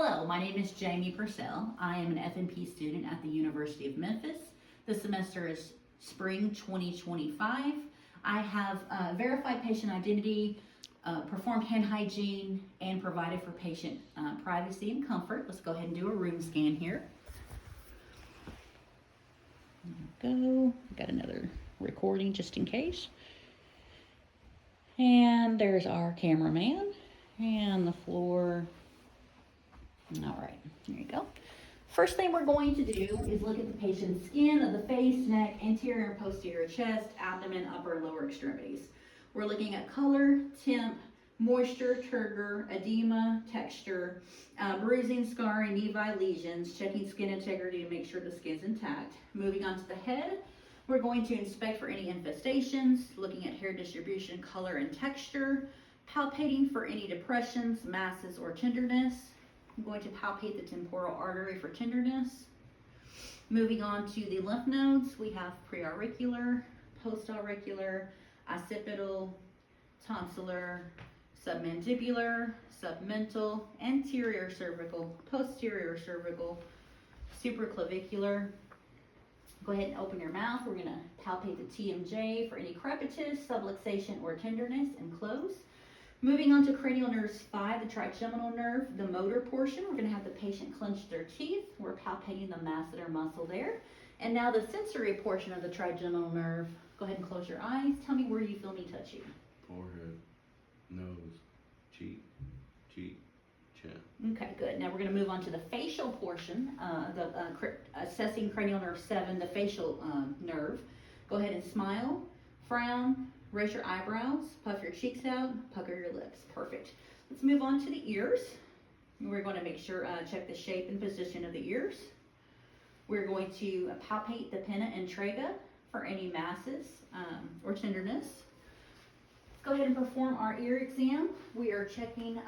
Hello, my name is Jamie Purcell. I am an FNP student at the University of Memphis. The semester is spring 2025. I have verified patient identity, performed hand hygiene, and provided for patient privacy and comfort. Let's go ahead and do a room scan here. There we go. Got another recording just in case. And there's our cameraman and the floor. All right, there you go. First thing we're going to do is look at the patient's skin of the face, neck, anterior and posterior chest, abdomen, upper and lower extremities. We're looking at color, temp, moisture, turgor, edema, texture, bruising, scarring, nevi lesions, checking skin integrity to make sure the skin's intact. Moving on to the head, we're going to inspect for any infestations, looking at hair distribution, color, and texture, palpating for any depressions, masses, or tenderness. I'm going to palpate the temporal artery for tenderness. Moving on to the lymph nodes, we have preauricular, postauricular, occipital, tonsillar, submandibular, submental, anterior cervical, posterior cervical, supraclavicular. Go ahead and open your mouth. We're going to palpate the TMJ for any crepitus, subluxation, or tenderness, and close. Moving on to cranial nerves 5, the trigeminal nerve, the motor portion. We're going to have the patient clench their teeth. We're palpating the masseter muscle there. And now the sensory portion of the trigeminal nerve. Go ahead and close your eyes. Tell me where you feel me touch you. Forehead, nose, cheek, chin. Okay, good. Now we're going to move on to the facial portion, assessing cranial nerve 7, the facial nerve. Go ahead and smile, frown, raise your eyebrows, puff your cheeks out, pucker your lips. Perfect. Let's move on to the ears. We're going to make sure, check the shape and position of the ears. We're going to palpate the pinna and trachea for any masses or tenderness. Let's go ahead and perform our ear exam. We are checking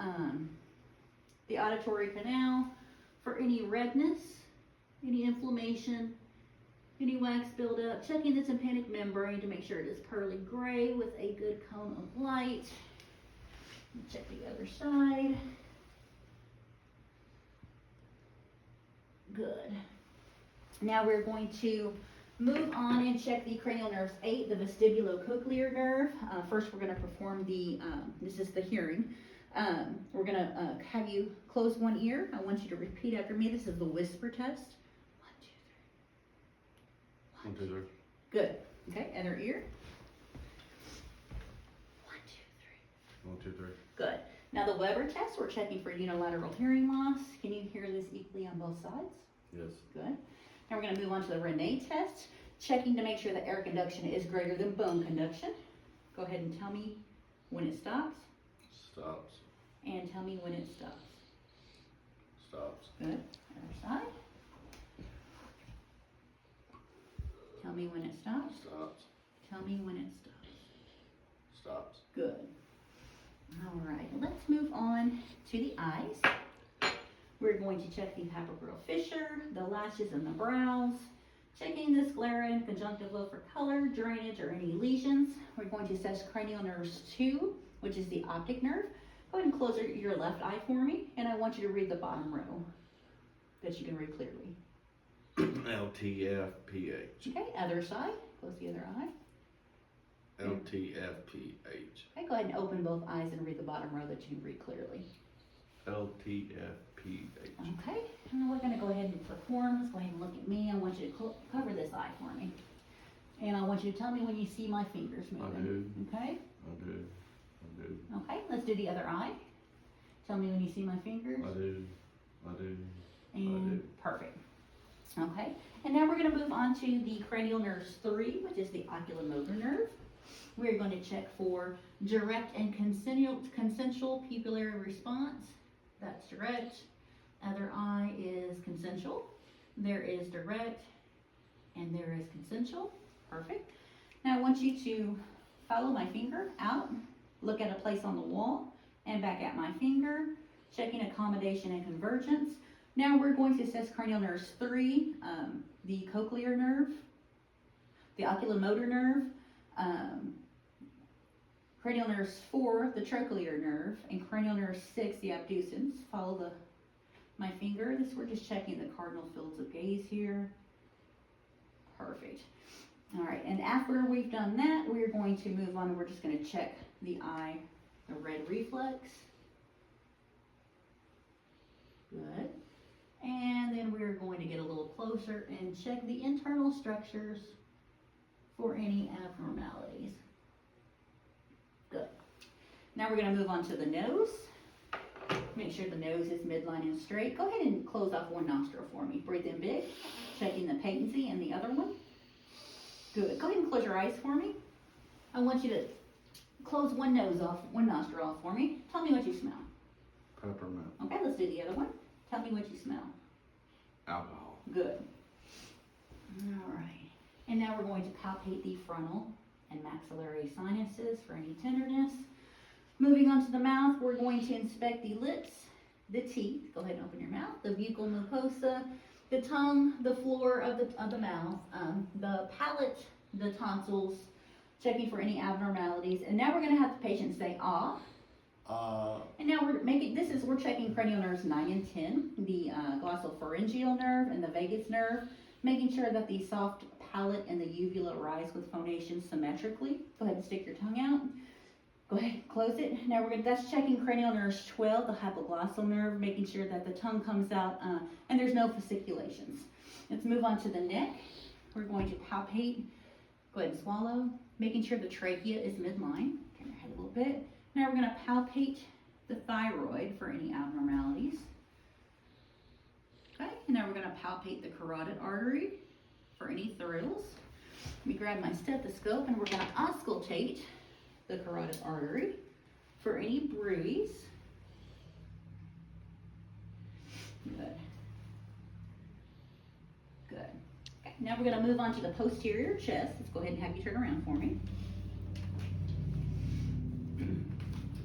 the auditory canal for any redness, any inflammation, any wax buildup, checking the tympanic membrane to make sure it is pearly gray with a good cone of light. Check the other side. Good. Now we're going to move on and check the cranial nerves 8, the vestibulocochlear nerve. First we're going to perform the, this is the hearing. We're going to have you close one ear. I want you to repeat after me. This is the whisper test. 1, 2, 3. Good. Okay, other ear. 1, 2, 3. 1, 2, 3. Good. Now the Weber test, we're checking for unilateral hearing loss. Can you hear this equally on both sides? Yes. Good. Now we're going to move on to the Rene test, checking to make sure the air conduction is greater than bone conduction. Go ahead and tell me when it stops. Stops. And tell me when it stops. Stops. Good. Other side. Tell me when it stops. Stops. Tell me when it stops. Stops. Good. All right, let's move on to the eyes. We're going to check the hypoglossal fissure, the lashes and the brows, checking the sclera and conjunctiva for color, drainage, or any lesions. We're going to assess cranial nerves 2, which is the optic nerve. Go ahead and close your left eye for me, and I want you to read the bottom row that you can read clearly. LTFPH. Okay, other side. Close the other eye. LTFPH. Okay, go ahead and open both eyes and read the bottom row that you can read clearly. LTFPH. Okay, and then we're going to go ahead and perform. Let's go ahead and look at me. I want you to cover this eye for me. And I want you to tell me when you see my fingers moving. I do. Okay? I do. I do. Okay, let's do the other eye. Tell me when you see my fingers. I do. I do. And I do. perfect. Okay, and now we're going to move on to the cranial nerves 3, which is the oculomotor nerve. We're going to check for direct and consensual pupillary response. That's direct. Other eye is consensual. There is direct, and there is consensual. Perfect. Now I want you to follow my finger out, look at a place on the wall, and back at my finger, checking accommodation and convergence. Now we're going to assess cranial nerves 3, the cochlear nerve, the oculomotor nerve, cranial nerves 4, the trochlear nerve, and cranial nerve 6, the abducens. Follow my finger. We're just checking the cardinal fields of gaze here. Perfect. All right, and after we've done that, we're going to move on and we're just going to check the eye, the red reflex. Good. And then we're going to get a little closer and check the internal structures for any abnormalities. Good. Now we're going to move on to the nose. Make sure the nose is midline and straight. Go ahead and close off one nostril for me. Breathe in big, checking the patency in the other one. Good. Go ahead and close your eyes for me. I want you to close one nostril off for me. Tell me what you smell. Peppermint. Okay, let's do the other one. Tell me what you smell. Alcohol. Good. All right. And now we're going to palpate the frontal and maxillary sinuses for any tenderness. Moving on to the mouth, we're going to inspect the lips, the teeth. Go ahead and open your mouth. The buccal mucosa, the tongue, the floor of the mouth, the palate, the tonsils, checking for any abnormalities. And now we're going to have the patient say ah. And now we're checking cranial nerves 9 and 10, the glossopharyngeal nerve and the vagus nerve, making sure that the soft palate and the uvula rise with phonation symmetrically. Go ahead and stick your tongue out. Go ahead, close it. Now that's checking cranial nerves 12, the hypoglossal nerve, making sure that the tongue comes out and there's no fasciculations. Let's move on to the neck. We're going to palpate. Go ahead and swallow, making sure the trachea is midline. Turn your head a little bit. Now we're going to palpate the thyroid for any abnormalities. Okay, and now we're going to palpate the carotid artery for any thrills. Let me grab my stethoscope and we're going to auscultate the carotid artery for any bruise. Good. Good. Okay, now we're going to move on to the posterior chest. Let's go ahead and have you turn around for me.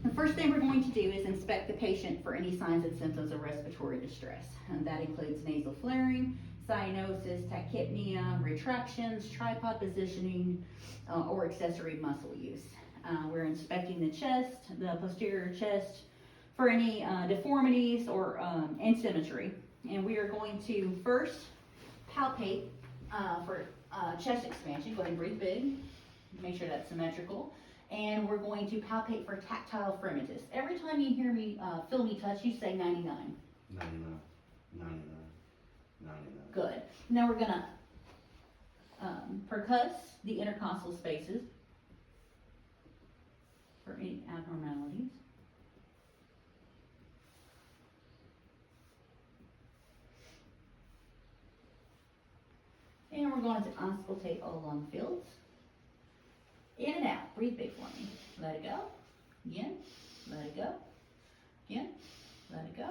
The first thing we're going to do is inspect the patient for any signs and symptoms of respiratory distress. And that includes nasal flaring, cyanosis, tachypnea, retractions, tripod positioning, or accessory muscle use. We're inspecting the chest, the posterior chest, for any deformities or asymmetry. And we are going to first palpate for chest expansion. Go ahead and breathe big. Make sure that's symmetrical. And we're going to palpate for tactile fremitus. Every time you hear me, feel me touch, you say 99. 99. 99. 99. Good. Now we're going to percuss the intercostal spaces for any abnormalities. And we're going to auscultate all lung fields. In and out. Breathe big for me. Let it go. Again. Let it go. Again. Let it go.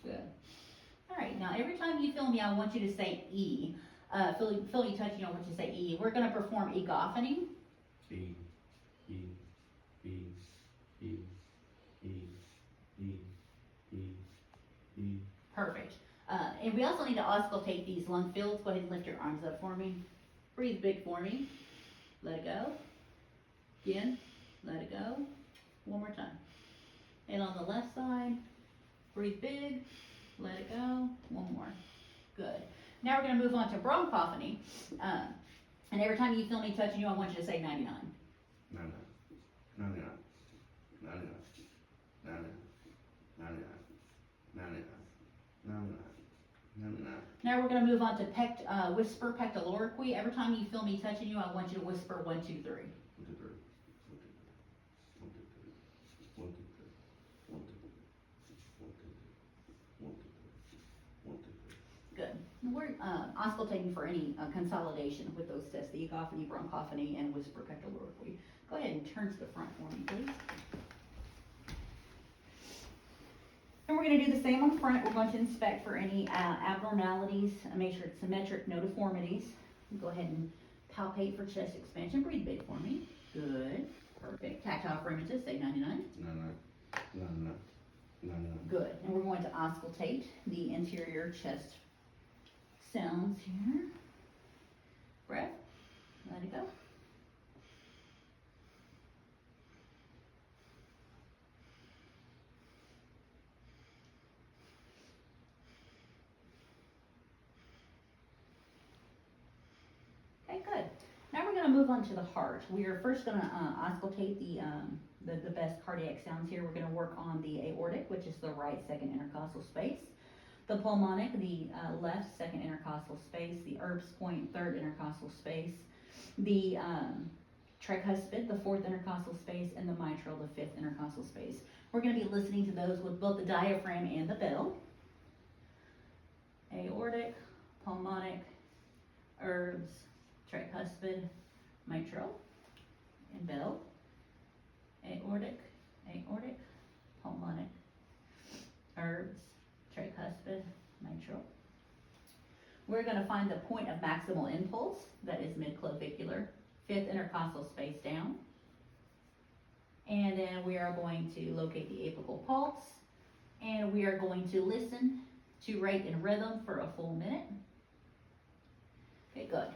Good. All right. Now, every time you feel me, I want you to say E. Feel me touching, I want you to say E. We're going to perform egophony. E. E. E. E. E. E. E. E. Perfect. And we also need to auscultate these lung fields. Go ahead and lift your arms up for me. Breathe big for me. Let it go. Again. Let it go. One more time. And on the left side, breathe big. Let it go. One more. Good. Now we're going to move on to bronchophony. And every time you feel me touching you, I want you to say 99. 99. 99. 99. 99. 99. 99. 99. 99. Now we're going to move on to whisper pectoloriquy. Every time you feel me touching you, I want you to whisper 1, 2, 3. 1, 2, 3. 1, 2, 3. 1, 2, 3. 1, 2, 3. 1, 2, 3. 1, 2, 3. 1, 2, 3. Good. We're auscultating for any consolidation with those tests, the egophony, bronchophony, and whisper pectoloriquy. Go ahead and turn to the front for me, please. And we're going to do the same on the front. We're going to inspect for any abnormalities, make sure it's symmetric, no deformities. Go ahead and palpate for chest expansion. Breathe big for me. Good. Perfect. Tactile fremitus, say 99. 99. 99. 99. Good. And we're going to auscultate the interior chest sounds here. Breath. Let it go. Now we're gonna move on to the heart. We are first gonna auscultate the best cardiac sounds here. We're gonna work on the aortic, which is the right second intercostal space. The pulmonic, the left second intercostal space. The Erb's point, third intercostal space. The tricuspid, the fourth intercostal space, and the mitral, the fifth intercostal space. We're going to be listening to those with both the diaphragm and the bell. Aortic, pulmonic, Erb's, tricuspid, mitral, and bell. Aortic, aortic, pulmonic, Erb's, tricuspid, mitral. We're going to find the point of maximal impulse, that is midclavicular, fifth intercostal space down. And then we are going to locate the apical pulse, and we are going to listen to rate and rhythm for a full minute. Okay, good.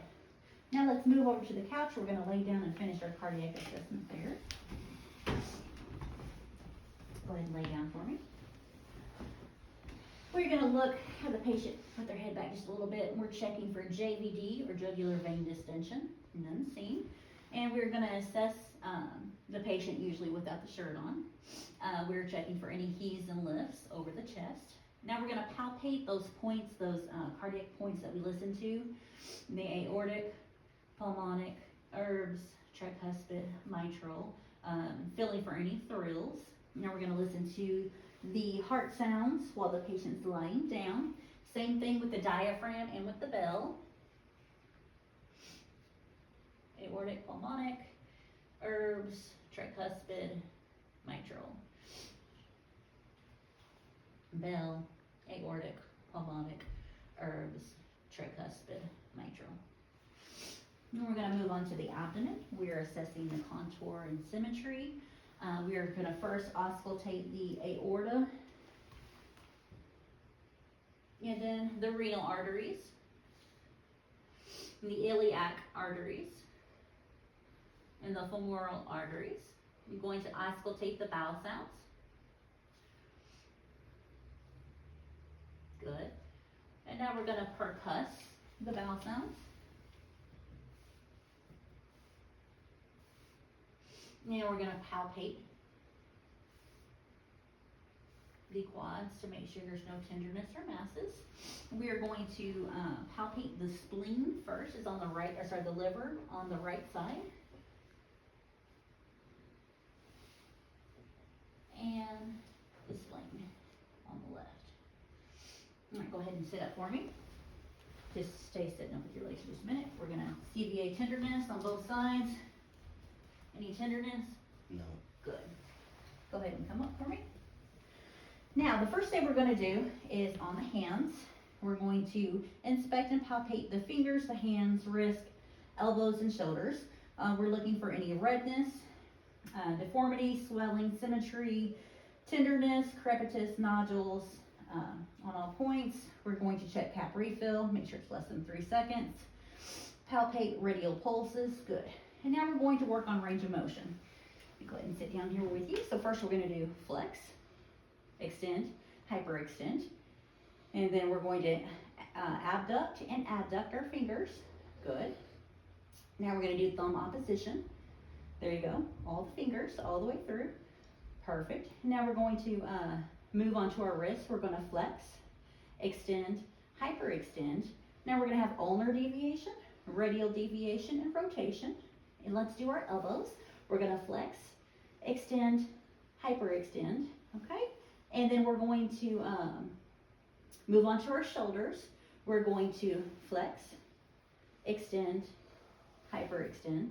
Now let's move over to the couch. We're going to lay down and finish our cardiac assessment there. Go ahead and lay down for me. We're going to look, have the patient put their head back just a little bit, and we're checking for JVD, or jugular vein distension, none seen. And we're going to assess the patient usually without the shirt on. We're checking for any heaves and lifts over the chest. Now we're going to palpate those points, those cardiac points that we listened to, the aortic, pulmonic, Erb's, tricuspid, mitral, feeling for any thrills. Now we're going to listen to the heart sounds while the patient's lying down. Same thing with the diaphragm and with the bell. Aortic, pulmonic, Erb's, tricuspid, mitral. Bell, aortic, pulmonic, Erb's, tricuspid, mitral. And we're going to move on to the abdomen. We are assessing the contour and symmetry. We are going to first auscultate the aorta, and then the renal arteries, the iliac arteries, and the femoral arteries. I'm going to auscultate the bowel sounds. Good. And now we're going to percuss the bowel sounds. Now we're going to palpate the quads to make sure there's no tenderness or masses. We are going to palpate the spleen first. It's on the right, or sorry, the liver on the right side. And the spleen on the left. All right, go ahead and sit up for me. Just stay sitting up with your legs for just a minute. We're going to CVA tenderness on both sides. Any tenderness? No. Good. Go ahead and come up for me. Now, the first thing we're going to do is on the hands. We're going to inspect and palpate the fingers, the hands, wrist, elbows, and shoulders. We're looking for any redness, deformity, swelling, symmetry, tenderness, crepitus, nodules on all points. We're going to check cap refill, make sure it's less than 3 seconds. Palpate radial pulses, good. And now we're going to work on range of motion. Go ahead and sit down here with you. So first we're going to do flex, extend, hyperextend. And then we're going to abduct and adduct our fingers. Good. Now we're going to do thumb opposition. There you go. All the fingers all the way through. Perfect. Now we're going to move on to our wrists. We're going to flex, extend, hyperextend. Now we're going to have ulnar deviation, radial deviation, and rotation. And let's do our elbows. We're going to flex, extend, hyperextend, okay? And then we're going to move on to our shoulders. We're going to flex, extend, hyperextend,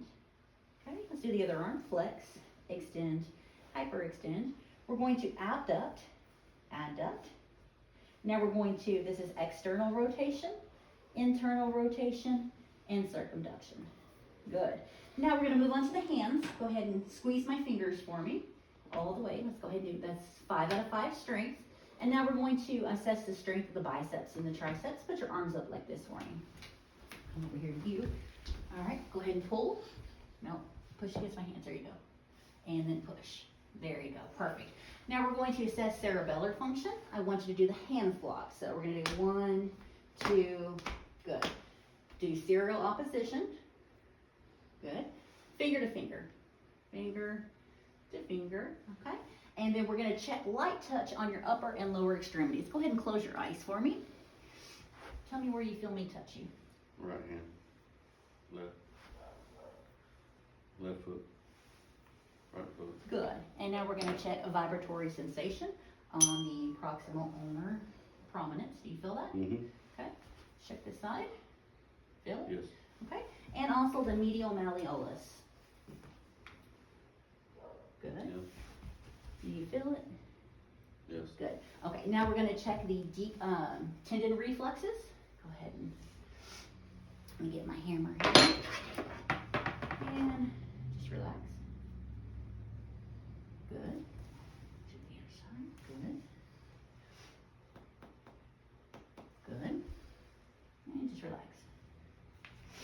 okay? Let's do the other arm, flex, extend, hyperextend. We're going to abduct, adduct. Now we're going to, this is external rotation, internal rotation, and circumduction. Good. Now we're going to move on to the hands. Go ahead and squeeze my fingers for me all the way. Let's go ahead and do that's 5 out of 5 strength. And now we're going to assess the strength of the biceps and the triceps. Put your arms up like this for me. Come over here to you. All right, go ahead and pull. No, push against my hands. There you go. And then push. There you go. Perfect. Now we're going to assess cerebellar function. I want you to do the hand flock. So we're going to do 1, 2, good. Do serial opposition. Good. Finger to finger. Finger to finger, okay? And then we're gonna check light touch on your upper and lower extremities. Go ahead and close your eyes for me. Tell me where you feel me touch you. Right hand. Left. Left foot. Right foot. Good. And now we're gonna check a vibratory sensation on the proximal ulnar prominence. Do you feel that? Mm-hmm. Okay. Check this side. Feel it? Yes. Okay. And also the medial malleolus. Good. Yes. Do you feel it? Yes. Good. Okay, now we're going to check the deep tendon reflexes. Go ahead and let me get my hammer here. And just relax. Good. To the other side. Good. Good. And just relax.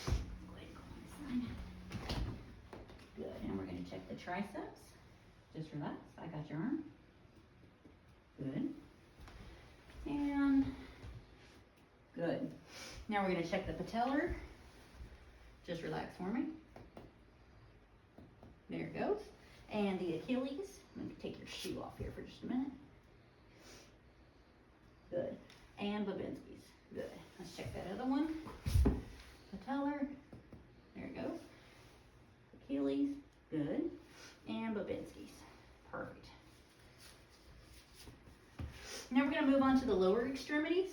Go ahead and go on this side. Good. And we're going to check the triceps. Just relax. I got your arm. Good. And good. Now we're going to check the patellar. Just relax for me. There it goes. And the Achilles. Let me take your shoe off here for just a minute. Good. And Babinski's. Good. Let's check that other one. Patellar. There it goes. Achilles. Good. And Babinski's. Perfect. Now we're going to move on to the lower extremities.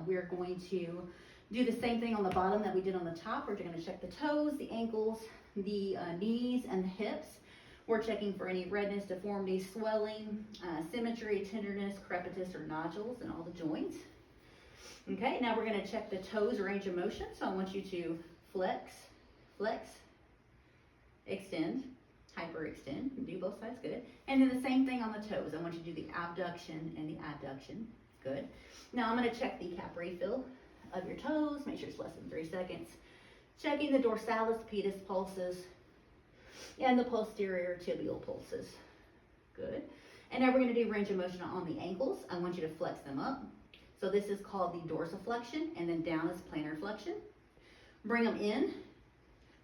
We're going to do the same thing on the bottom that we did on the top. We're going to check the toes, the ankles, the knees, and the hips. We're checking for any redness, deformity, swelling, symmetry, tenderness, crepitus, or nodules in all the joints. Okay, now we're going to check the toes range of motion. So I want you to flex, flex, extend, hyperextend, and do both sides, good. And then the same thing on the toes. I want you to do the abduction and the adduction, good. Now I'm going to check the cap refill of your toes, make sure it's less than 3 seconds. Checking the dorsalis pedis pulses and the posterior tibial pulses, good. And now we're going to do range of motion on the ankles. I want you to flex them up. So this is called the dorsiflexion, and then down is plantar flexion. Bring them in,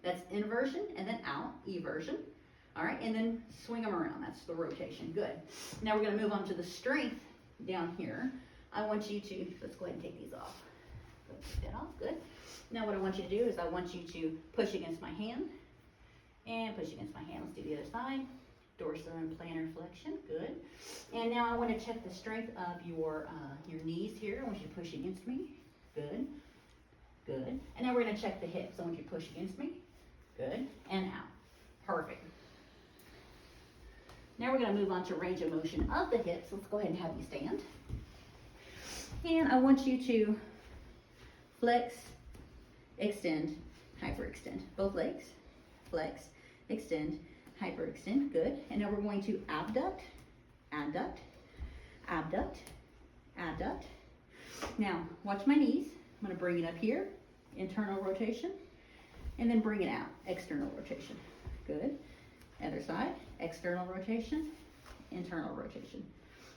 that's inversion, and then out, eversion. All right, and then swing them around. That's the rotation. Good. Now we're going to move on to the strength down here. I want you to, let's go ahead and take these off. Go ahead and take that off. Good. Now what I want you to do is I want you to push against my hand and push against my hand. Let's do the other side. Dorsal and plantar flexion. Good. And now I want to check the strength of your knees here. I want you to push against me. Good. Good. And now we're going to check the hips. I want you to push against me. Good. And out. Perfect. Now we're going to move on to range of motion of the hips. Let's go ahead and have you stand. And I want you to flex, extend, hyperextend. Both legs. Flex, extend, hyperextend. Good. And now we're going to abduct, adduct, abduct, adduct. Now watch my knees. I'm going to bring it up here. Internal rotation. And then bring it out. External rotation. Good. Other side, external rotation, internal rotation.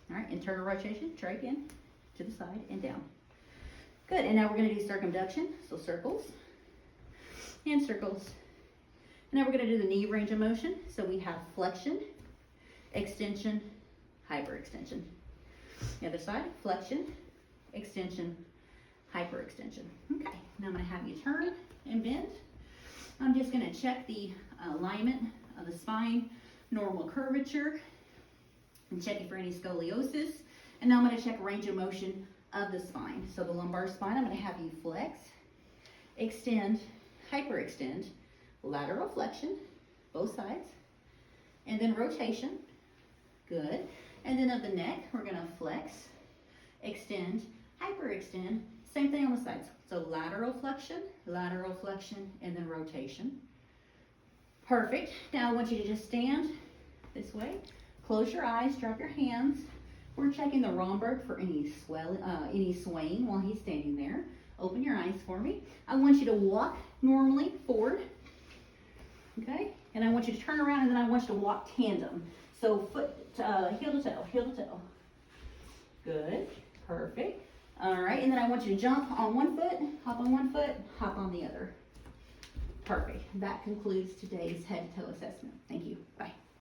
All right, internal rotation, trach in, to the side, and down. Good, and now we're going to do circumduction, so circles, and circles. And now we're going to do the knee range of motion. So we have flexion, extension, hyperextension. The other side, flexion, extension, hyperextension. Okay, now I'm going to have you turn and bend. I'm just going to check the alignment of the spine, normal curvature. I'm checking for any scoliosis. And now I'm going to check range of motion of the spine. So the lumbar spine, I'm going to have you flex, extend, hyperextend, lateral flexion, both sides, and then rotation. Good. And then of the neck, we're going to flex, extend, hyperextend, same thing on the sides. So lateral flexion, and then rotation. Perfect. Now I want you to just stand this way. Close your eyes, drop your hands. We're checking the Romberg for any swaying while he's standing there. Open your eyes for me. I want you to walk normally forward. Okay? And I want you to turn around, and then I want you to walk tandem. So foot, heel to toe, heel to toe. Good. Perfect. All right, and then I want you to jump on one foot, hop on one foot, hop on the other. Perfect. That concludes today's head to toe assessment. Thank you. Bye.